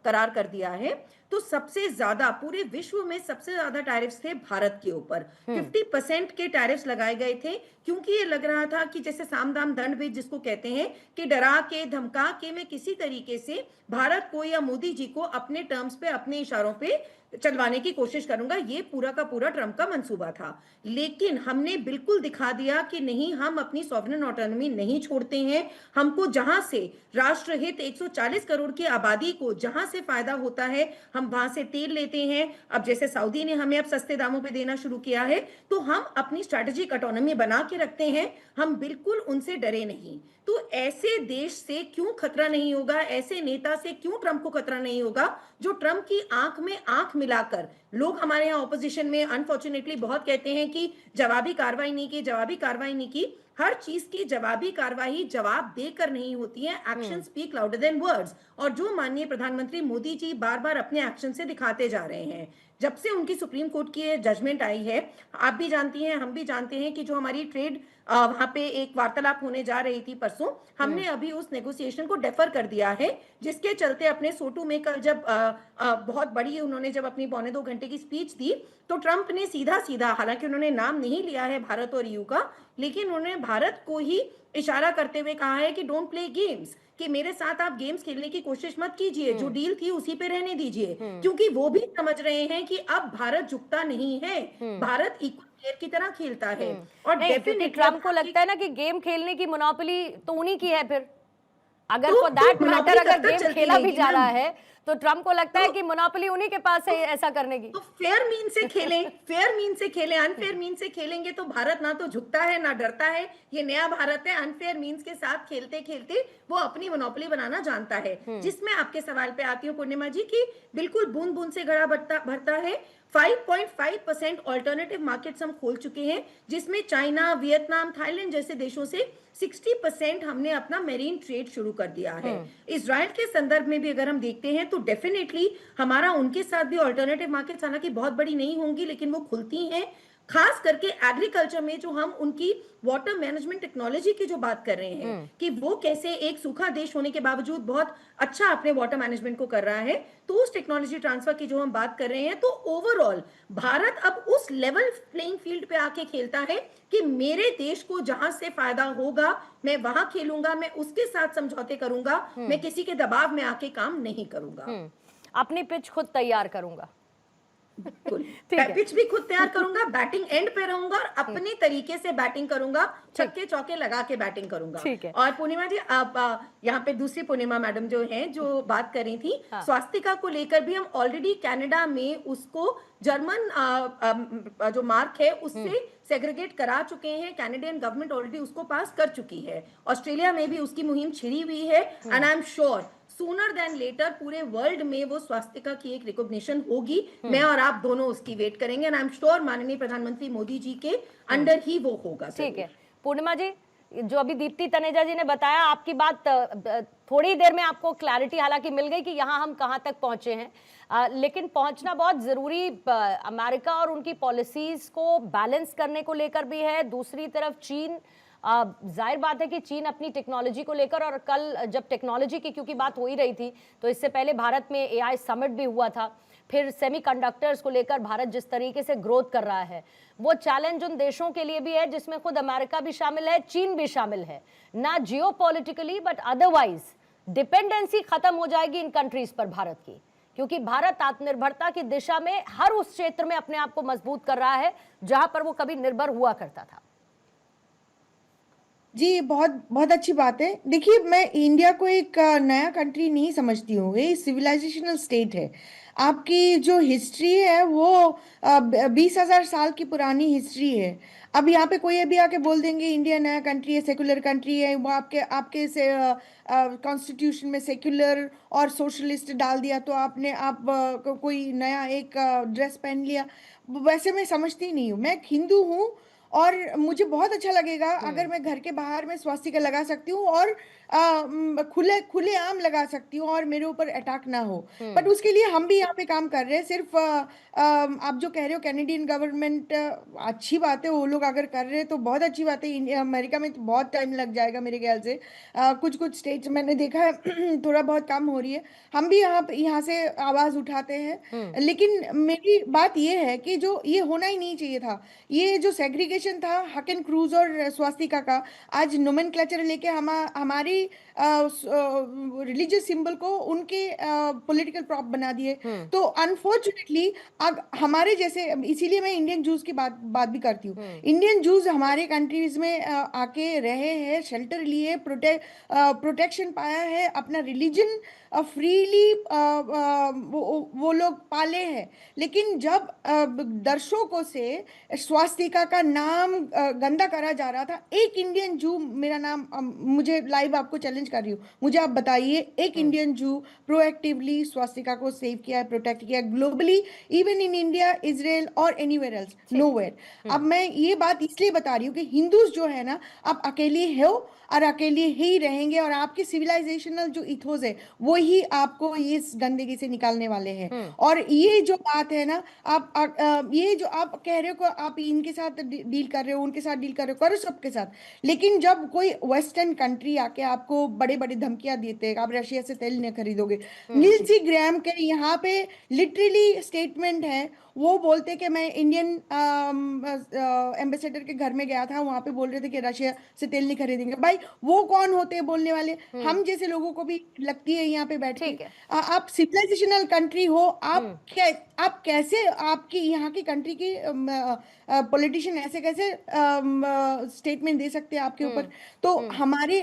करार कर दिया है, तो सबसे ज्यादा पूरे विश्व में सबसे ज्यादा टैरिफ्स थे भारत के ऊपर। 50% के टैरिफ्स लगाए गए थे, क्योंकि ये लग रहा था कि जैसे साम दाम दंड भेद जिसको कहते हैं, कि डरा के धमका के मैं किसी तरीके से भारत को या मोदी जी को अपने टर्म्स पे, अपने इशारों पे चलवाने की कोशिश करूंगा। ये पूरा का पूरा ट्रम्प का मंसूबा था। लेकिन हमने बिल्कुल दिखा दिया कि नहीं, हम अपनी सॉवरेन ऑटोनॉमी नहीं छोड़ते हैं। हमको जहां से राष्ट्रहित 140 करोड़ की आबादी को जहां से फायदा होता है, हम वहां से तेल लेते हैं। अब जैसे सऊदी ने हमें अब सस्ते दामों पे देना शुरू किया है, तो हम अपनी स्ट्रैटेजिक ऑटोनॉमी बना के रखते हैं। हम बिल्कुल उनसे डरे नहीं। तो ऐसे देश से क्यों खतरा नहीं होगा, ऐसे नेता से क्यों ट्रम्प को खतरा नहीं होगा, जो ट्रम्प की आंख में आंख मिलाकर, लोग हमारे यहाँ ऑपोजिशन में अनफॉर्चुनेटली बहुत कहते हैं कि जवाबी कार्रवाई नहीं की, जवाबी कार्रवाई नहीं की। हर चीज की जवाबी कार्रवाई जवाब देकर नहीं होती है। Action speak louder than words, और जो माननीय प्रधानमंत्री मोदी जी बार बार अपने एक्शन से दिखाते जा रहे हैं। जब से उनकी सुप्रीम कोर्ट की जजमेंट आई है, आप भी जानती हैं, हम भी जानते हैं कि जो हमारी ट्रेड वहां पे एक वार्तालाप होने जा रही थी परसों, हमने अभी उस नेगोशिएशन को डेफर कर दिया है, जिसके चलते अपने सोटू में कल जब बहुत बड़ी उन्होंने जब अपनी 1.25 घंटे की स्पीच दी, तो ट्रम्प ने सीधा सीधा, हालांकि उन्होंने नाम नहीं लिया है भारत और ईयू का, लेकिन उन्होंने भारत को ही इशारा करते हुए कहा है कि डोंट प्ले गेम्स, कि मेरे साथ आप गेम्स खेलने की कोशिश मत कीजिए, जो डील थी उसी पे रहने दीजिए। क्योंकि वो भी समझ रहे हैं कि अब भारत झुकता नहीं है, भारत इक्वल प्लेयर की तरह खेलता है। और डेफिनेटली ट्रम्प को लगता है ना कि गेम खेलने की मोनोपोली तो उन्हीं की है। फिर अगर फॉर दैट मैटर अगर गेम खेला भी जा रहा है, तो ट्रम्प को लगता है कि मोनोपोली उन्हीं के पास है ऐसा करने की। तो फेयर मीन से खेलें, फेयर मीन से खेलें। अनफेयर मीन से खेलेंगे तो भारत ना तो झुकता है ना डरता है। ये नया भारत है। अनफेयर मीन्स के साथ खेलते खेलते वो अपनी मोनोपोली बनाना जानता है। जिसमें आपके सवाल पे आती हूँ पूर्णिमा जी की, बिल्कुल बूंद बूंद से घड़ा भरता है। 5.5% ऑल्टरनेटिव मार्केट्स हम खोल चुके हैं, जिसमें चाइना, वियतनाम, थाईलैंड जैसे देशों से 60% हमने अपना मेरीन ट्रेड शुरू कर दिया है। इजराइल के संदर्भ में भी अगर हम देखते हैं तो डेफिनेटली हमारा उनके साथ भी ऑल्टरनेटिव मार्केट्स, हालांकि बहुत बड़ी नहीं होंगी लेकिन वो खुलती हैं। खास करके एग्रीकल्चर में जो हम उनकी वाटर मैनेजमेंट टेक्नोलॉजी की जो बात कर रहे हैं, कि वो कैसे एक सूखा देश होने के बावजूद बहुत अच्छा अपने वाटर मैनेजमेंट को कर रहा है, तो उस टेक्नोलॉजी ट्रांसफर की जो हम बात कर रहे हैं, तो ओवरऑल भारत अब उस लेवल प्लेइंग फील्ड पे आके खेलता है कि मेरे देश को जहां से फायदा होगा मैं वहां खेलूंगा, मैं उसके साथ समझौते करूंगा, मैं किसी के दबाव में आके काम नहीं करूंगा, अपनी पिच खुद तैयार करूंगा। पिच भी खुद तैयार करूंगा, बैटिंग एंड पे रहूंगा और अपने तरीके से बैटिंग करूंगा, छक्के चौके लगा के बैटिंग करूंगा। और पूर्णिमा जी, आप यहाँ पे दूसरी पूर्णिमा मैडम जो हैं, जो बात कर रही थी स्वास्तिका को लेकर भी, हम ऑलरेडी कनाडा में उसको जर्मन जो मार्क है उससे सेग्रीगेट करा चुके हैं। कैनेडियन गवर्नमेंट ऑलरेडी उसको पास कर चुकी है। ऑस्ट्रेलिया में भी उसकी मुहिम छिड़ी हुई है, and I am sure sooner than later पूरे वर्ल्ड में वो स्वास्तिका की एक रिकॉग्निशन होगी। मैं और आप दोनों उसकी वेट करेंगे, एंड आई एम श्योर माननीय प्रधानमंत्री मोदी जी के अंडर ही वो होगा। ठीक है पूर्णिमा जी, जो अभी दीप्ति तनेजा जी ने बताया, आपकी बात थोड़ी देर में आपको क्लैरिटी हालांकि मिल गई कि यहाँ हम कहाँ तक पहुंचे हैं, लेकिन पहुंचना बहुत जरूरी अमेरिका और उनकी पॉलिसीज को बैलेंस करने को लेकर भी है। दूसरी तरफ चीन जाहिर बात है कि चीन अपनी टेक्नोलॉजी को लेकर, और कल जब टेक्नोलॉजी की क्योंकि बात हो ही रही थी, तो इससे पहले भारत में AI समिट भी हुआ था, फिर सेमीकंडक्टर्स को लेकर भारत जिस तरीके से ग्रोथ कर रहा है, वो चैलेंज उन देशों के लिए भी है जिसमें खुद अमेरिका भी शामिल है, चीन भी शामिल है, ना जियोपॉलिटिकली बट अदरवाइज डिपेंडेंसी खत्म हो जाएगी इन कंट्रीज पर भारत की, क्योंकि भारत आत्मनिर्भरता की दिशा में हर उस क्षेत्र में अपने आप को मजबूत कर रहा है जहां पर वो कभी निर्भर हुआ करता था। जी, बहुत बहुत अच्छी बात है। देखिए, मैं इंडिया को एक नया कंट्री नहीं समझती हूँ, ये सिविलाइजेशनल स्टेट है। आपकी जो हिस्ट्री है वो 20,000 साल की पुरानी हिस्ट्री है। अब यहाँ पे कोई अभी आके बोल देंगे इंडिया नया कंट्री है, सेकुलर कंट्री है, वो आपके से कॉन्स्टिट्यूशन में सेकुलर और सोशलिस्ट डाल दिया तो कोई नया एक ड्रेस पहन लिया। वैसे मैं समझती नहीं हूँ। मैं एक हिंदू हूँ और मुझे बहुत अच्छा लगेगा अगर मैं घर के बाहर में स्वास्तिका लगा सकती हूँ और खुले आम लगा सकती हूँ और मेरे ऊपर अटैक ना हो। बट उसके लिए हम भी यहाँ पे काम कर रहे हैं। सिर्फ आप जो कह रहे हो कैनेडियन गवर्नमेंट, अच्छी बात है, वो लोग अगर कर रहे हैं तो बहुत अच्छी बात है। अमेरिका में तो बहुत टाइम लग जाएगा मेरे ख्याल से। कुछ स्टेट्स मैंने देखा है थोड़ा बहुत काम हो रही है। हम भी यहाँ से आवाज उठाते हैं। लेकिन मेरी बात ये है कि जो ये होना ही नहीं चाहिए था, ये जो सेग्रीगेशन था हक एंड क्रूज और स्वास्तिका का, आज नोमेनक्लेचर लेके हमारी रिलीजियस सिंबल को उनके पॉलिटिकल प्रॉप बना दिए। तो अनफॉर्चुनेटली हमारे जैसे, इसीलिए मैं इंडियन जूस की बात भी करती हूँ। इंडियन जूस हमारे कंट्रीज में आके रहे हैं, शेल्टर लिए, प्रोटेक्शन पाया है, अपना रिलीजन फ्रीली वो लोग पाले हैं। लेकिन जब दर्शकों से स्वास्तिका का नाम गंदा करा जा रहा था, एक इंडियन जू, मेरा नाम, मुझे लाइव आपको चैलेंज कर रही हूँ, मुझे आप बताइए एक इंडियन जू प्रोएक्टिवली स्वास्तिका को सेव किया है, प्रोटेक्ट किया है globally, even in India, Israel और एनीवेयर एल्स, नोवेयर। अब मैं ये बात इसलिए बता रही हूँ कि हिंदूज जो है ना, आप अकेले हो और अकेले ही रहेंगे, और आपके सिविलाइजेशनल जो इथोस है वो ही आपको इस गंदगी से निकालने वाले हैं। और ये जो बात है ना, ये जो आप कह रहे हो, आप इनके साथ डील कर रहे हो, उनके साथ डील कर रहे हो, करो सबके साथ। लेकिन जब कोई वेस्टर्न कंट्री आके आपको बड़े बड़े धमकियां देते हैं, आप रशिया से तेल नहीं खरीदोगे। लिंडसे ग्रैहम के यहाँ पे लिटरली स्टेटमेंट है, वो बोलते कि मैं इंडियन एम्बेसडर के घर में गया था, वहां पे बोल रहे थे कि रशिया से तेल नहीं खरीदेंगे। भाई वो कौन होते हैं बोलने वाले? हम जैसे लोगों को भी लगती है यहाँ पे बैठ के। आप सिविलाइजेशनल कंट्री हो, आप कैसे, आपकी यहाँ की कंट्री की पॉलिटिशियन ऐसे कैसे स्टेटमेंट दे सकते हैं आपके ऊपर? तो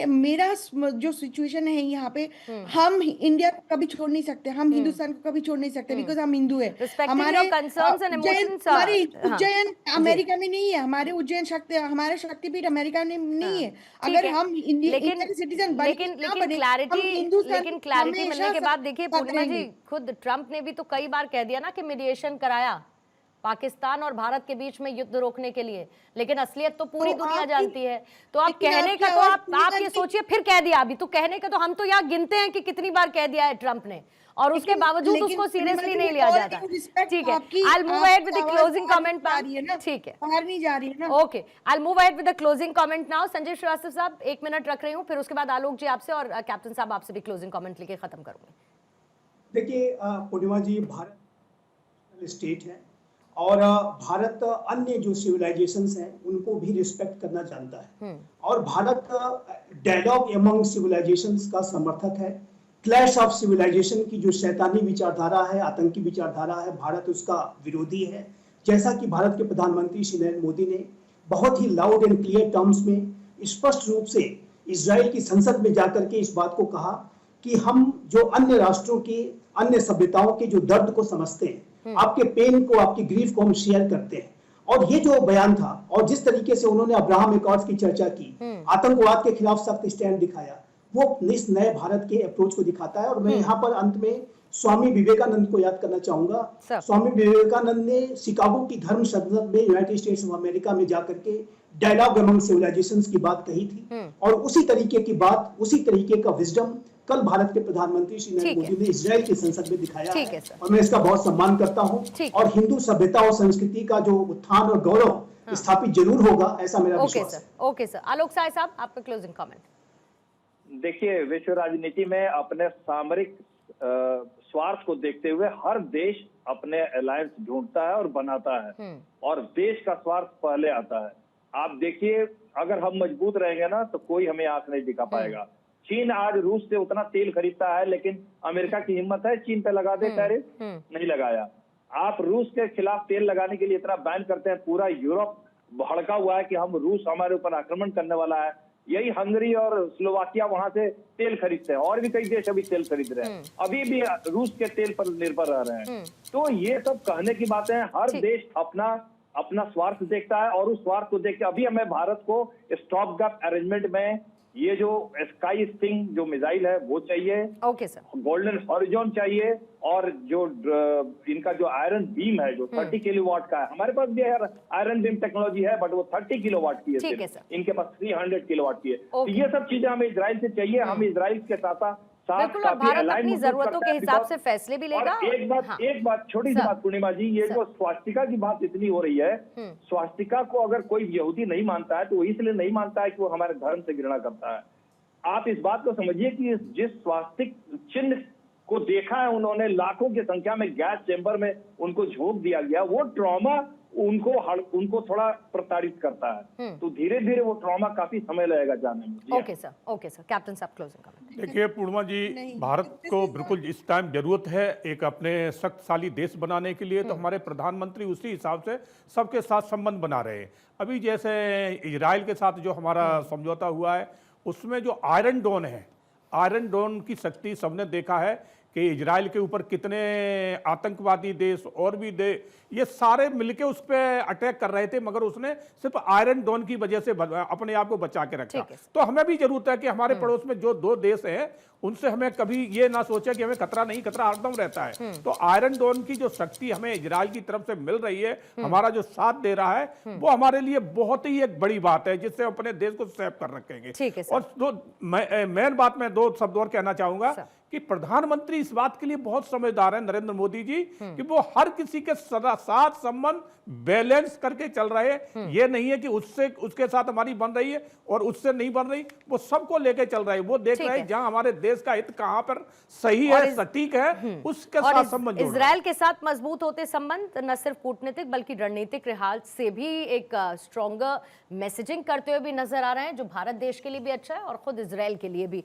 मेरा जो सिचुएशन है यहाँ पे, हम इंडिया को कभी छोड़ नहीं सकते, हम हिंदुस्तान को कभी छोड़ नहीं सकते, बिकॉज हम हिंदू है। हमारे उज्जैन अमेरिका में नहीं है, हमारे उज्जैन शक्ति, हमारा शक्तिपीठ अमेरिका में नहीं है। अगर हम इंडिया के सिटीजन लेकिन क्लैरिटी मिलने के बाद, देखिए पूर्णिमा जी, खुद ट्रंप ने भी तो कई बार कह दिया ना कि मीडिएशन कराया पाकिस्तान और भारत के बीच में युद्ध रोकने के लिए, लेकिन असलियत तो पूरी दुनिया जानती है। तो आप कहने का, तो आप ये सोचिए, फिर कह दिया अभी तो, कहने का तो हम तो यहाँ गिनते हैं कि कितनी बार कह दिया है ट्रंप ने, और उसके बावजूद उसको सीरियसली नहीं लिया जाता। ठीक है, I'll move ahead with the closing comment now। ठीक है, बाहर नहीं जा रही है ना। Okay, I'll move ahead with the closing comment now। Sanjay Srivastava साहब 1 मिनट रख रही हूँ, फिर उसके बाद आलोक जी आपसे और कैप्टन साहब आपसे भी क्लोजिंग कमेंट लेके खत्म करूंगी। देखिए पूर्णिमा जी, भारत स्टेट है और भारत अन्य जो सिविलाइजेशंस हैं उनको भी रिस्पेक्ट करना जानता है, और भारत डायलॉग एमंग सिविलाइजेशंस का समर्थक है। क्लैश ऑफ सिविलाइजेशन की जो शैतानी विचारधारा है, आतंकी विचारधारा है, भारत उसका विरोधी है। जैसा कि भारत के प्रधानमंत्री श्री नरेंद्र मोदी ने बहुत ही लाउड एंड क्लियर टर्म्स में स्पष्ट रूप से इजराइल की संसद में जाकर के इस बात को कहा कि हम जो अन्य राष्ट्रों की, अन्य सभ्यताओं के जो दर्द को समझते हैं, आपके पेन को, आपकी ग्रीफ को हम शेयर करते हैं। और ये जो बयान था और जिस तरीके से उन्होंने अब्राहम एकॉर्ड्स की चर्चा की, आतंकवाद के खिलाफ सख्त स्टैंड दिखाया, वो इस नए भारत के अप्रोच को दिखाता है। और मैं यहाँ पर अंत में स्वामी विवेकानंद को याद करना चाहूंगा। स्वामी विवेकानंद ने शिकागो की धर्म संसद में यूनाइटेड स्टेट्स ऑफ अमेरिका में जाकर के डायलॉग अमंग सिविलाइजेशंस की बात कही थी, और उसी तरीके की बात, उसी तरीके का विजडम कल भारत के प्रधानमंत्री श्री नरेंद्र मोदी ने इजराइल की संसद में दिखाया है, और मैं इसका बहुत सम्मान करता हूं। और हिंदू सभ्यता और संस्कृति का जो उत्थान और गौरव स्थापित जरूर होगा, ऐसा मेरा ओके विश्वास है। Sir, okay sir. Alok Sai साहब, आपका क्लोजिंग कमेंट। देखिए, विश्व राजनीति में अपने सामरिक स्वार्थ को देखते हुए हर देश अपने अलायंस ढूंढता है और बनाता है, और देश का स्वार्थ पहले आता है। आप देखिए, अगर हम मजबूत रहेंगे ना तो कोई हमें आंख नहीं दिखा पाएगा। चीन आज रूस से उतना तेल खरीदता है, लेकिन अमेरिका की हिम्मत है चीन पे लगा दे टैरिफ? नहीं लगाया। आप रूस के खिलाफ तेल लगाने के लिए इतना बैन करते हैं, पूरा यूरोप भड़का हुआ है कि हम रूस हमारे ऊपर आक्रमण करने वाला है। यही हंगरी और स्लोवाकिया वहां से तेल खरीदते हैं, और भी कई देश अभी तेल खरीद रहे हैं, अभी भी रूस के तेल पर निर्भर रह रहे हैं। तो ये सब कहने की बातें हैं। हर देश अपना स्वार्थ देखता है, और उस स्वार्थ को देख के अभी हमें भारत को स्टॉप गैप अरेंजमेंट में ये जो स्काई स्टिंग जो मिसाइल है वो चाहिए, ओके सर। गोल्डन हॉरिजॉन चाहिए, और जो इनका जो आयरन बीम है जो 30 किलोवाट का है, हमारे पास भी आयरन बीम टेक्नोलॉजी है, बट वो 30 किलोवाट की है ठीक है सिर्फ। सर। इनके पास 300 किलोवाट की है। तो ओके। ये सब चीजें हमें इजराइल से चाहिए। हम इजराइल के साथ बिल्कुल, और भारत अपनी जरूरतों के हिसाब से फैसले भी लेगा। एक बात छोटी सी बात पूर्णिमा जी, ये जो स्वास्तिका की बात इतनी हो रही है, स्वास्तिका को अगर कोई यहूदी नहीं मानता है तो वो इसलिए नहीं मानता है कि वो हमारे धर्म से घृणा करता है। आप इस बात को समझिए कि जिस स्वास्तिक चिन्ह को देखा है उन्होंने, लाखों की संख्या में गैस चेंबर में उनको झोंक दिया गया, वो ट्रॉमा उनको थोड़ा प्रताड़ित करता है। तो धीरे धीरे वो ट्रॉमा काफी समय लगेगा जाने में। Okay sir, okay sir. Captain साहब, क्लोजिंग कमेंट। देखिए पूर्णिमा जी, भारत को बिल्कुल इस टाइम जरूरत है एक अपने शक्तिशाली देश बनाने के लिए, तो हमारे प्रधानमंत्री उसी हिसाब से सबके साथ संबंध बना रहे हैं। अभी जैसे इजराइल के साथ जो हमारा समझौता हुआ है, उसमें जो आयरन डोन है, आयरन डोन की शक्ति सबने देखा है कि इजराइल के ऊपर कितने आतंकवादी देश और भी ये सारे मिलके उस पर अटैक कर रहे थे, मगर उसने सिर्फ आयरन डोन की वजह से अपने आप को बचा के रखा। तो हमें भी जरूरत है कि हमारे पड़ोस में जो दो देश हैं उनसे हमें कभी ये ना सोचे कि हमें खतरा नहीं, खतरा हरदम रहता है। तो आयरन डोन की जो शक्ति हमें इजराइल की तरफ से मिल रही है, हमारा जो साथ दे रहा है, वो हमारे लिए बहुत ही एक बड़ी बात है, जिससे अपने देश को सेव कर रखेंगे। और मेन बात मैं दो शब्द और कहना चाहूंगा कि प्रधानमंत्री इस बात के लिए बहुत समझदार है, नरेंद्र मोदी जी, कि वो हर किसी के साथ संबंध बैलेंस करके चल रहे हैं। ये नहीं है कि उसके साथ हमारी बन रही है और उससे नहीं बन रही, वो सबको लेके चल रहे हैं। वो देख रहे हैं जहां हमारे देश का हित कहां पर सही है, सटीक है, उसके साथ संबंध। इजराइल के साथ मजबूत होते संबंध न सिर्फ कूटनीतिक बल्कि रणनीतिक लिहाज से भी एक स्ट्रॉन्गर मैसेजिंग करते हुए भी नजर आ रहे हैं, जो भारत देश के लिए भी अच्छा है और खुद इजराइल के लिए भी।